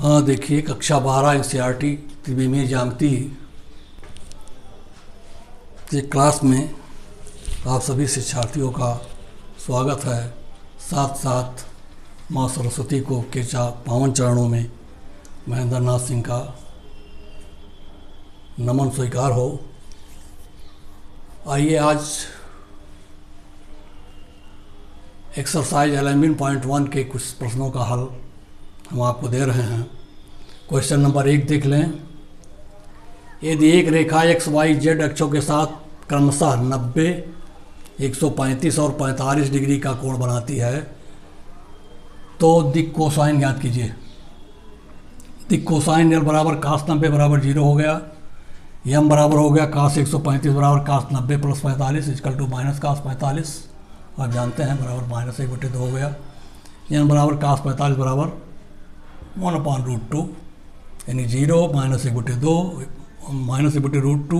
हाँ देखिए, कक्षा 12 एनसीईआरटी त्रिविमीय ज्यामिति के क्लास में आप सभी शिक्षार्थियों का स्वागत है। साथ साथ माँ सरस्वती को के पावन चरणों में महेंद्र नाथ सिंह का नमन स्वीकार हो। आइए आज एक्सरसाइज 11.1 के कुछ प्रश्नों का हल हम आपको दे रहे हैं। क्वेश्चन नंबर 1 देख लें। यदि एक रेखा एक्स वाई जेड अक्षों के साथ क्रमशः 90, 135 और 45 डिग्री का कोण बनाती है तो दिक् कोसाइन ज्ञात कीजिए। दिक् कोसाइन एल बराबर कास 90 बराबर 0 हो गया। यम बराबर हो गया कास 135 बराबर cos 90 plus 45 equal to minus cos 45, आप जानते हैं बराबर माइनस 1/2 हो गया। एन बराबर कास 45 बराबर 1/√2 यानी 0 माइनस 1/2 माइनस 1/√2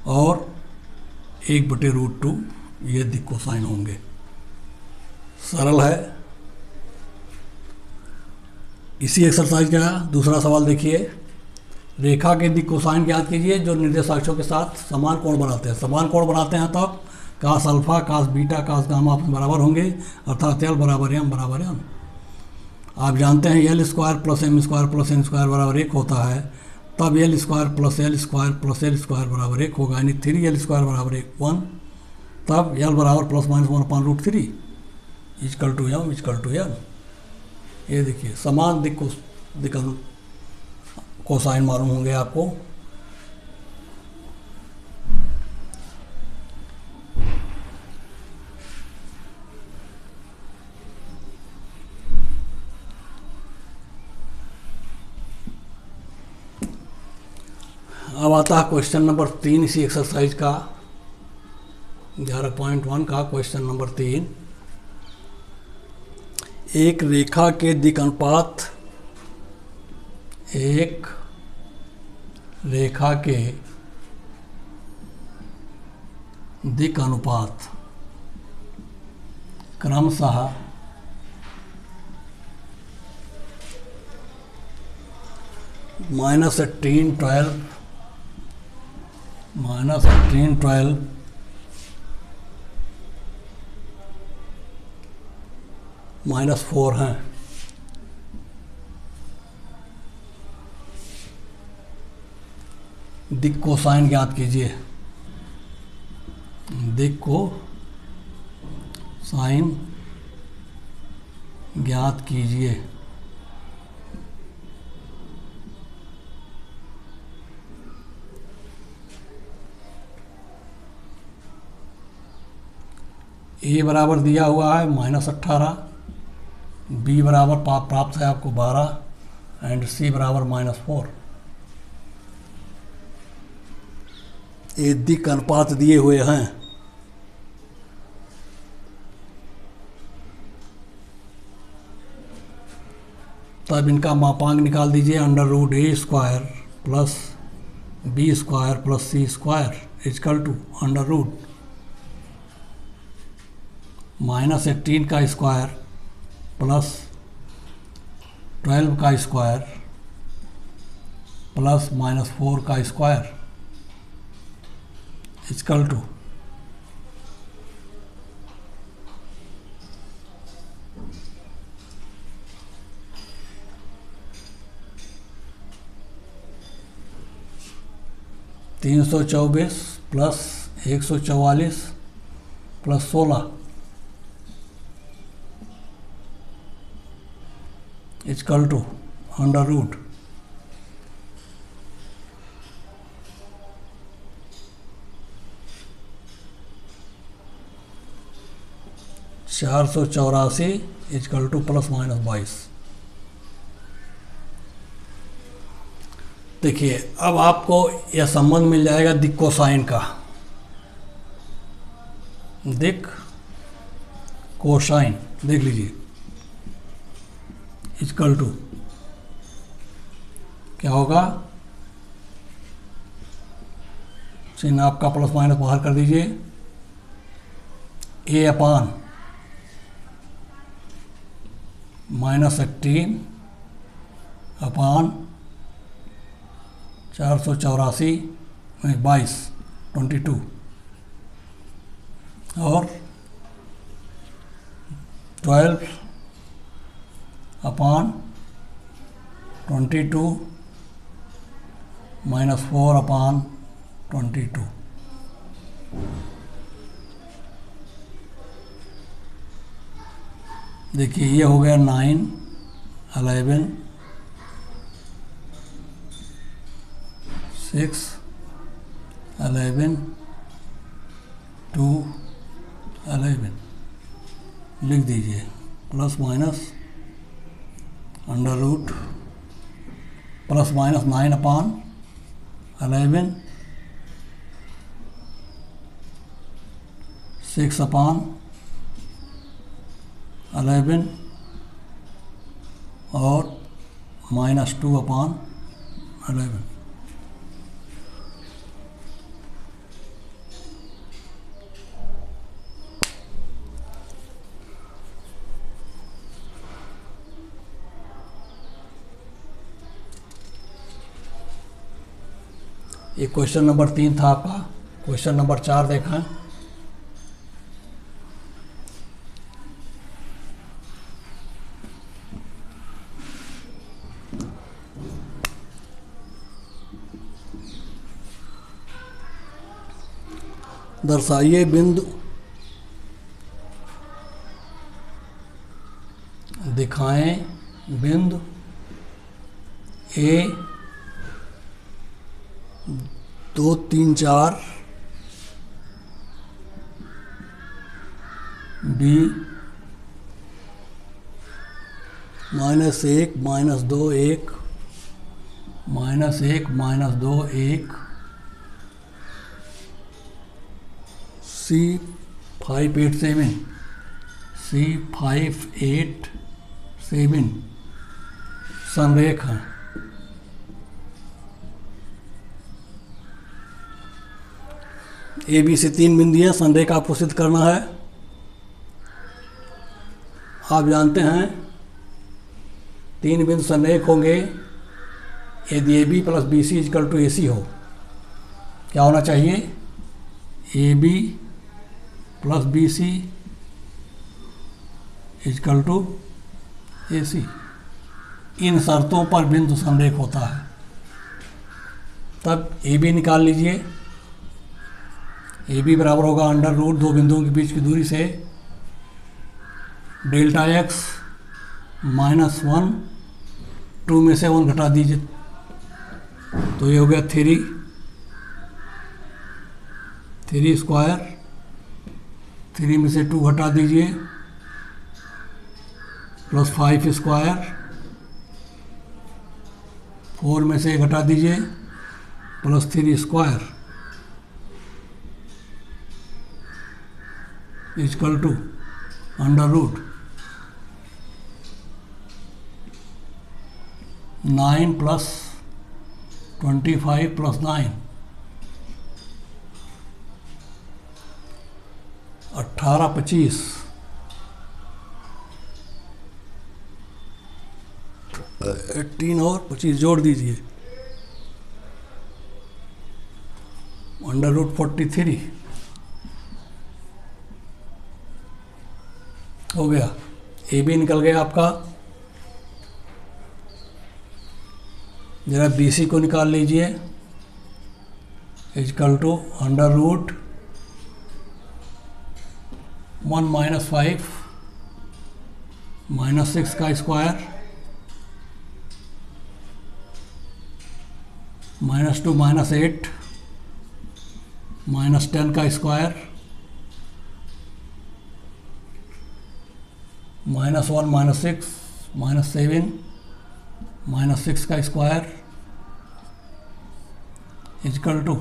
और 1/√2 ये दिक् कोसाइन होंगे। सरल है। इसी एक्सरसाइज का दूसरा सवाल देखिए। रेखा के दिक् कोसाइन ज्ञात कीजिए जो निर्देशाक्षों के साथ समान कोण बनाते हैं। समान कोण बनाते हैं तब कास अल्फा, कास बीटा, कास गामा बराबर होंगे, अर्थात एल बराबर एम बराबर एन। आप जानते हैं L square plus M square plus N square बराबर 1 होता है, तब L square plus L square plus L square बराबर 1 होगा, यानी 3l स्क्वायर बराबर 1, तब एल बराबर plus minus 1/√3 equal to M equal to N. ये देखिए समान दिक् कोसाइन मालूम होंगे आपको। अब आता है क्वेश्चन नंबर 3 इसी एक्सरसाइज का 11.1 का क्वेश्चन नंबर 3। एक रेखा के दिक् अनुपात क्रमशः -18, 12 -4 हैं। दिक् कोसाइन ज्ञात कीजिए। दिक् कोसाइन ज्ञात कीजिए। ए बराबर दिया हुआ है -18, बी बराबर प्राप्त है आपको 12 एंड सी बराबर -4। ये दिक् अनुपात दिए हुए हैं। तब इनका मापांक निकाल दीजिए। √a square plus B square plus C square equal to -18 का स्क्वायर प्लस 12 का स्क्वायर प्लस -4 का square equal to 324 plus 144 plus 16 equal to √ 484 equal to plus minus 22। देखिए अब आपको यह संबंध मिल जाएगा दिक् कोसाइन का। दिक् कोसाइन देख लीजिए इक्वल टू क्या होगा, चिन्ह आपका प्लस माइनस बाहर कर दीजिए, ए अपान -18 अपान 484 में 22 22 और 12 अपान 22 माइनस 4 अपान 22। देखिए ये हो गया 9 11 6 11 2 11 लिख दीजिए, plus minus under root plus minus 9 upon 11 6 upon 11 और माइनस 2 अपान 11। ये क्वेश्चन नंबर 3 था आपका। क्वेश्चन नंबर 4 देखा। दर्शाइए बिंदु दिखाएं बिंदु ए 2 3 4 बी -1 -2 1 -1 -2 1 C 5 8 7 C 5 8 7 संरेख है। ए बी से 3 बिंदु हैं, संरेख आपको सिद्ध करना है। आप जानते हैं 3 बिंदु संरेख होंगे यदि A B plus B C is equal to A C हो। क्या होना चाहिए? A B plus B C is equal to A C. इन शर्तों पर बिंदु संरेख होता है। तब ए बी निकाल लीजिए। ए बी बराबर होगा अंडर रूट 2 बिंदुओं के बीच की दूरी से डेल्टा एक्स -1 2 में से 1 घटा दीजिए तो ये हो गया 3 स्क्वायर। 3 में से 2 घटा दीजिए प्लस 5 स्क्वायर। 4 में से घटा दीजिए plus 3 square is equal to under root 9 plus 25 plus 9 18 25 18 और 25 जोड़ दीजिए अंडर रूट 43 हो गया। ए बी निकल गया आपका। जरा बी सी को निकाल लीजिए इजकल टू अंडर रूट 1 - 5 -6 का स्क्वायर -2 -8 -10 का स्क्वायर -1 -6 -7 -6 का स्क्वायर इजकल टू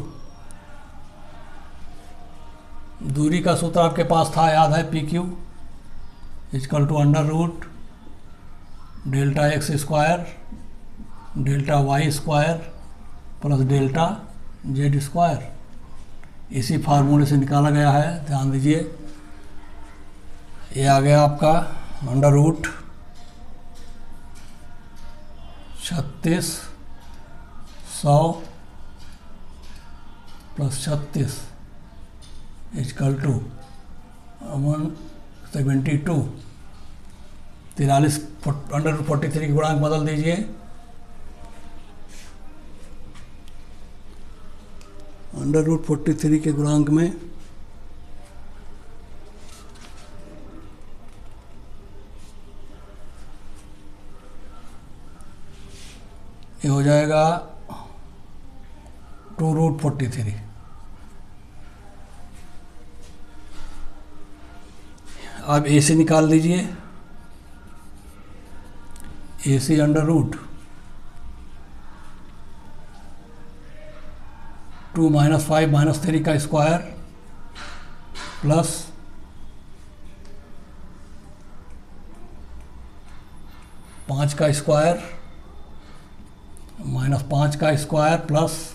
दूरी का सूत्र आपके पास था, याद है, P Q is equal to under root delta X square delta Y square plus delta Z square. इसी फार्मूले से निकाला गया है, ध्यान दीजिए। ये आ गया आपका under root 36 100 plus 36 is equal to 172। 43 √43 के गुणांक बदल दीजिए। √43 के गुणांक में ये हो जाएगा 2√43। अब ए सी निकाल दीजिए। ए सी अंडर रूट 2 - 5 - 3 का स्क्वायर प्लस 5 का स्क्वायर -5 का स्क्वायर प्लस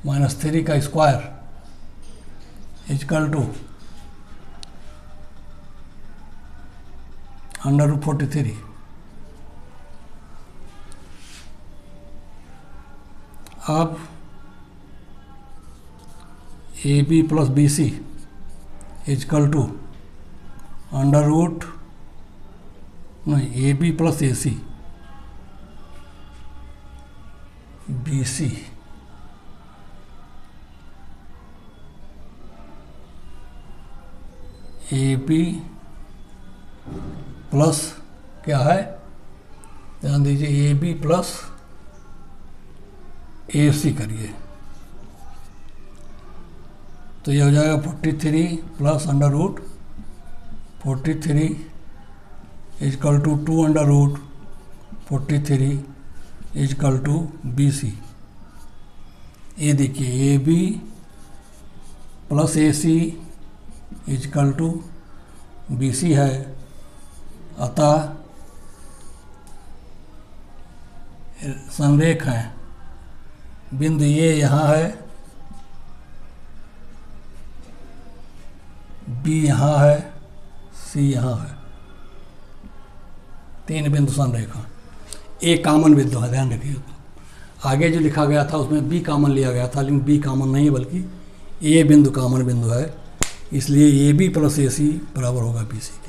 -3 का स्क्वायर इजकल टू √43। अब A B plus B C is equal to A B plus A C B C A B plus क्या है, ध्यान दीजिए, ए बी प्लस ए सी करिए तो ये हो जाएगा 43 plus √43 is equal to 2 √43 is equal to B C. ये देखिए A B plus A C is equal to B C है, अतः संरेख हैं। बिंदु ये यहाँ है, बी यहाँ है, सी यहाँ है, 3 बिंदु संरेखा। ए कॉमन बिंदु है, ध्यान रखिए। आगे जो लिखा गया था उसमें बी कॉमन लिया गया था, लेकिन बी कॉमन नहीं है बल्कि ए बिंदु कॉमन बिंदु है, इसलिए ए बी प्लस ए सी बराबर होगा बी सी के।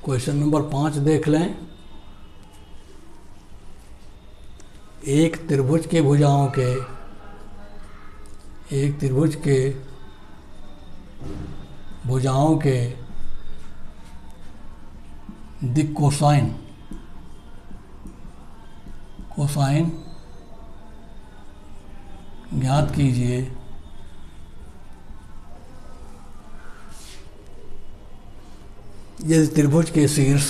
क्वेश्चन नंबर 5 देख लें। एक त्रिभुज के भुजाओं के दिक् कोसाइन ज्ञात कीजिए। यदि त्रिभुज के शीर्ष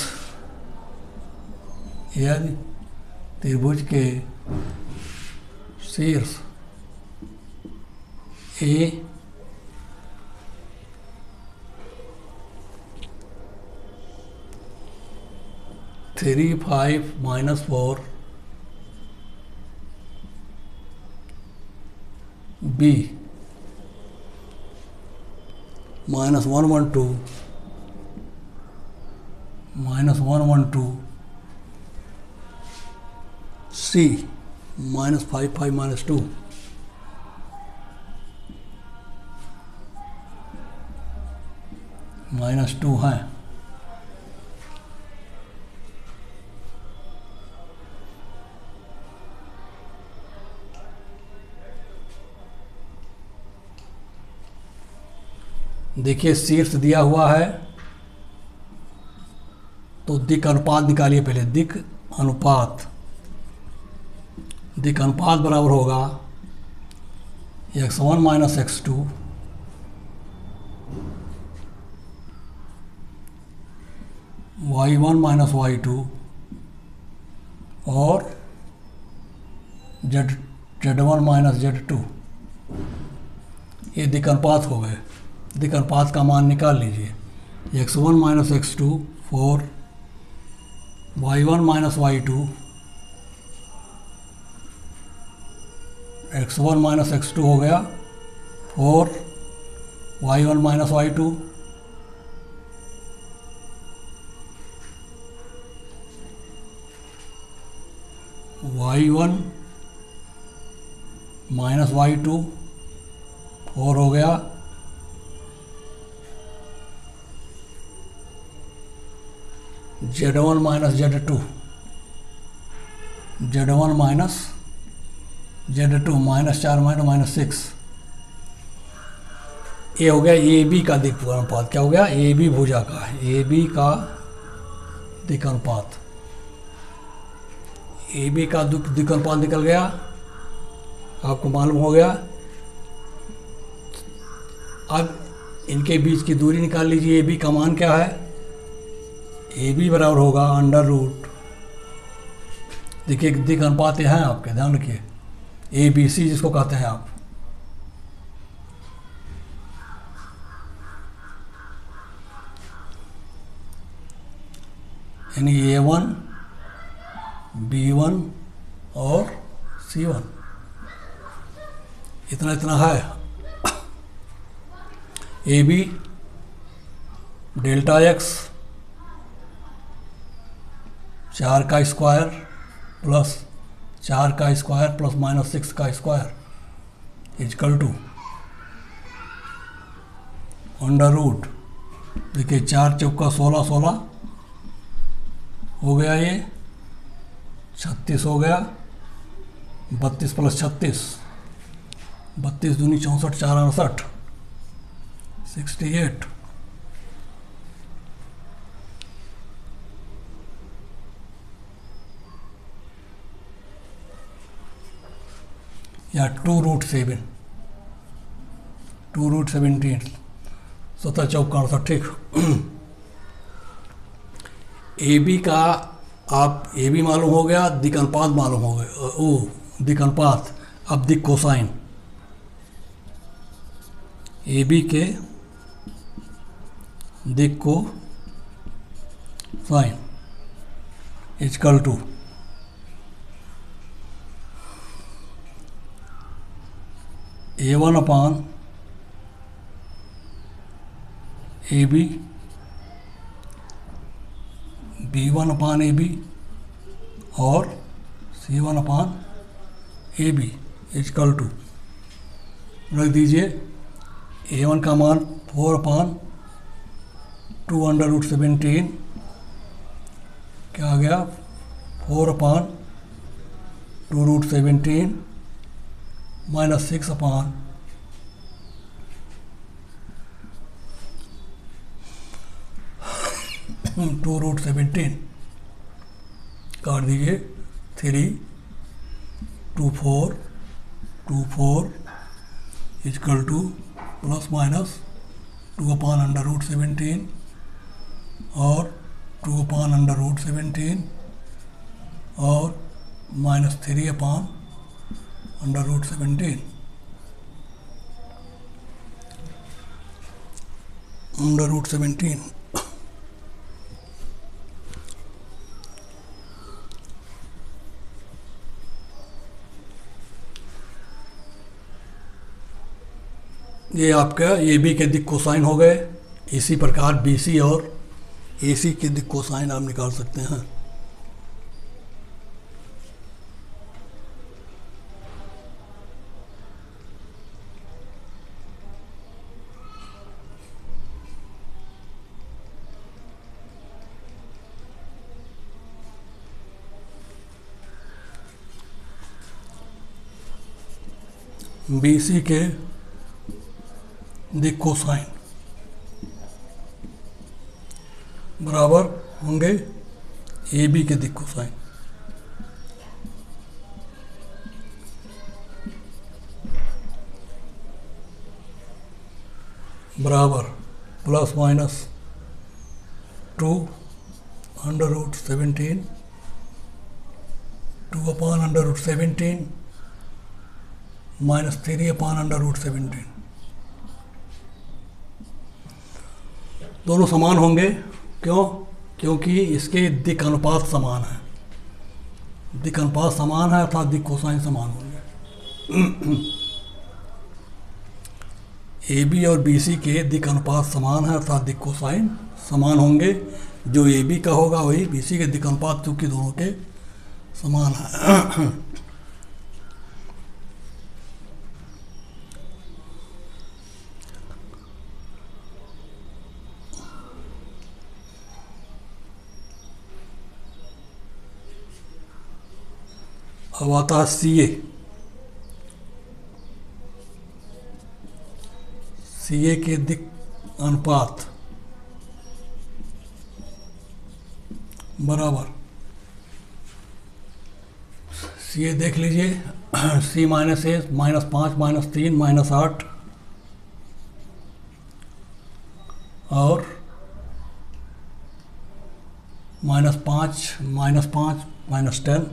ए 3 5 -4 बी -1 1 2 -1 1 2 सी -5 5 -2 -2 है। देखिए शीर्ष दिया हुआ है तो दिक् अनुपात निकालिए पहले। दिक् अनुपात बराबर होगा x1 minus x2 y1 minus y2 और z1 माइनस z2। ये दिक् अनुपात हो गए। दिक् अनुपात का मान निकाल लीजिए। x1 minus x2 4, y1 minus y2, x1 minus x2 हो गया 4, y1 minus y2, y1 minus y2 4 हो गया, z1 minus z2, z1 minus z2 minus 4 minus 6। ये हो गया ए बी का दिक् अनुपात। क्या हो गया? ए बी भुजा का, ए बी का दिक् अनुपात। ए बी का दिक् अनुपात निकल गया, आपको मालूम हो गया। अब इनके बीच की दूरी निकाल लीजिए। ए बी का मान क्या है? ए बी बराबर होगा अंडर रूट, देखिए दिक् अनुपात यहाँ है आपके, ध्यान रखिए, ए बी सी जिसको कहते हैं आप। यानी A1, B1 और C1 इतना है। ए बी डेल्टा एक्स 4 का स्क्वायर प्लस 4 का स्क्वायर प्लस माइनस 6 का square is equal to under root, देखिए 4 चौका 16 16 हो गया, ये 36 हो गया, 32 प्लस 36 32 दूनी 64 4 68 68। या 2 रूट 7 2 रूट 17 17 चौका 68। ठीक। ए बी का आप ए बी मालूम हो गया, दिक् अनुपात मालूम हो गया, ओ दिक् अनुपात। अब दिक् कोसाइन, ए बी के दिक् cosine is equal to A1 upon A B, B1 upon A B और C1 upon A B is equal to रख दीजिए। A1 का मान 4 अपान 2 अंडर रूट 17, क्या आ गया 4 upon 2 root 17 minus 6 upon 2 root 17 काट दीजिए। 3 2 4 2 4 is equal to plus minus 2 upon under root 17 और 2 अपान अंडर रूट 17 और minus 3 upon under root 17 under root 17। ये आपका ए बी के दिक् कोसाइन हो गए। इसी प्रकार बी सी और ए सी के दिक् कोसाइन आप निकाल सकते हैं। बी सी के दिक् कोसाइन बराबर होंगे ए बी के दिक कोसाइन बराबर plus minus 2 under root 17 2 upon under root 17 minus 3 upon under root 17। दोनों समान होंगे, क्यों? क्योंकि इसके दिक अनुपात समान है। दिक अनुपात समान है अर्थात दिक कोसाइन समान होंगे। ए बी और बी सी के दिक अनुपात समान है अर्थात दिक कोसाइन समान होंगे। जो ए बी का होगा वही बी सी के दिक अनुपात, क्योंकि दोनों के समान है। अब आता है सी ए के दिक अनुपात बराबर सी ए देख लीजिए, सी माइनस ए -5 -3 -8 और -5 -10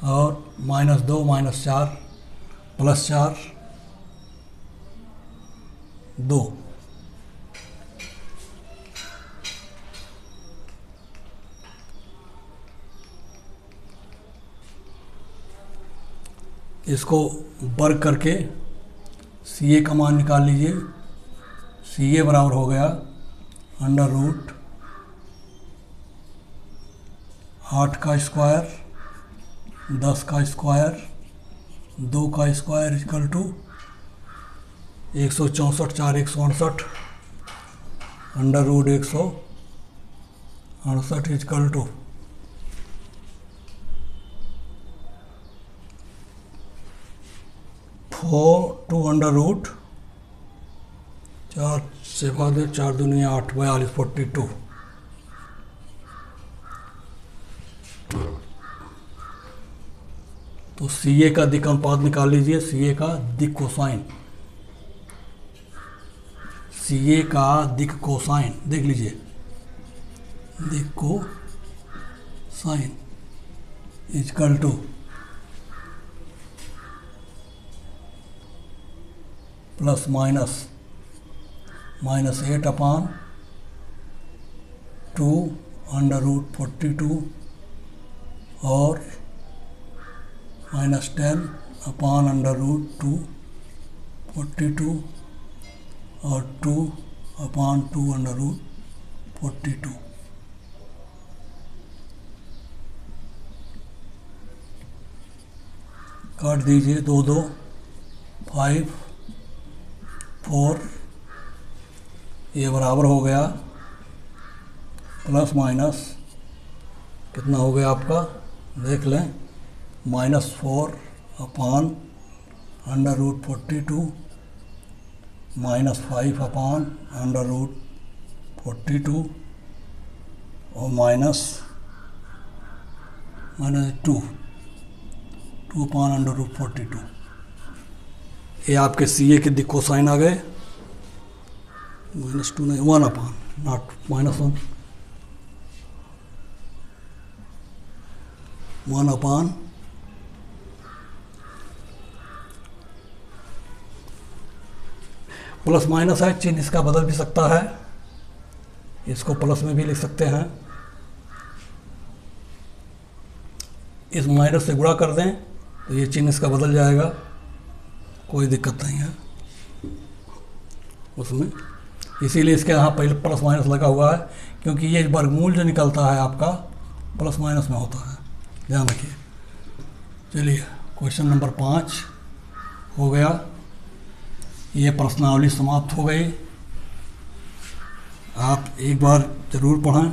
और -2 -4 +4 2। इसको वर्ग करके सी ए का मान निकाल लीजिए। सी ए बराबर हो गया अंडर रूट 8 का स्क्वायर 10 का स्क्वायर 2 का square equal to 164 4 168 under root 168 equal to 2 under root 4 से भाग 4 दूनी 8 42 42। तो सी ए का दिक अनुपात निकाल लीजिए। सी ए का दिक कोसाइन, सी ए का दिक कोसाइन देख लीजिए, दिक cosine equal to plus -8 upon 2 under root 42 और -10 अपॉन अंडर रूट 2 42 और 2 अपॉन 2 अंडर रूट 42। काट दीजिए 2 2 5 4। ये बराबर हो गया प्लस माइनस कितना हो गया आपका देख लें, -4 upon under root 42 -5 upon under root 42 और -2 अपॉन अंडर रूट 42। ये आपके सी ए के दिक कोसाइन आ गए। -2 नहीं 1 upon not -1 1 upon plus minus है, चिन्ह इसका बदल भी सकता है, इसको प्लस में भी लिख सकते हैं। इस माइनस से गुणा कर दें तो ये चिन्ह इसका बदल जाएगा, कोई दिक्कत नहीं है उसमें। इसीलिए इसके यहाँ पहले प्लस माइनस लगा हुआ है, क्योंकि ये वर्गमूल जो निकलता है आपका प्लस माइनस में होता है, ध्यान रखिए। चलिए क्वेश्चन नंबर 5 हो गया। ये प्रश्नावली समाप्त हो गई। आप एक बार ज़रूर पढ़ें।